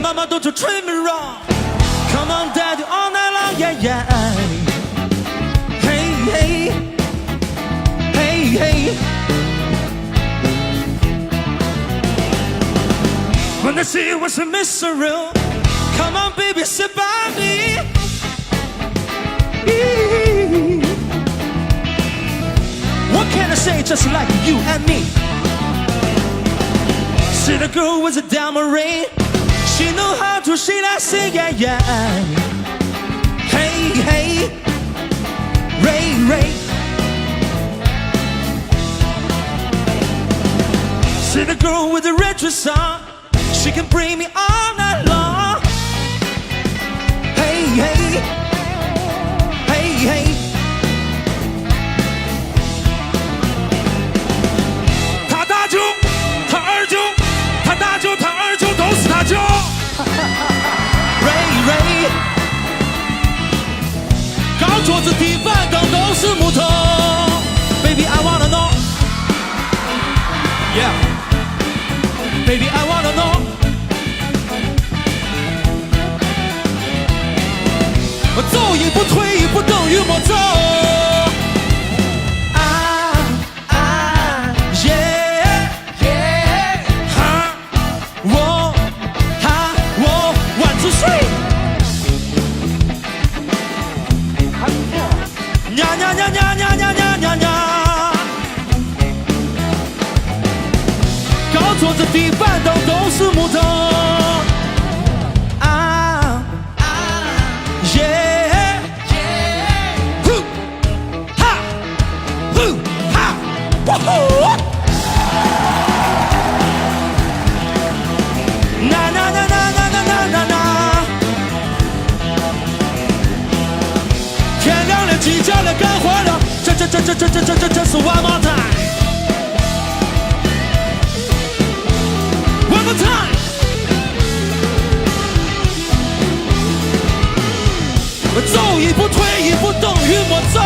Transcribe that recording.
mama, don't you treat me wrong. Come on, daddy, all night long, yeah, yeah. Hey, hey, hey, hey. When the sea was a mystery, come on, baby, sit by me. What can I say, just like you and me? See the girl with a diamond ring, she know how to sing that sing, yeah, yeah. Hey, hey, Ray, Ray. See the girl with the red dress on, she can bring me all night long. Hey, hey, hey, hey.他大舅，他二舅，他大舅，他二舅都是他舅。Ray Ray， 高桌子地板凳都是木头。Baby I wanna know， yeah。Baby, I wanna know. 我走一步退一步等于没走。啊啊耶耶，哈我哈我1 2 3。呀呀呀呀呀呀呀呀呀！桌子地板凳都是木头。啊啊耶耶，呼哈呼哈，哇呼！那那那那那那那那那，天亮了，鸡叫了，干活了，这是 one more time。One more time. 我走一步退一步等于没走。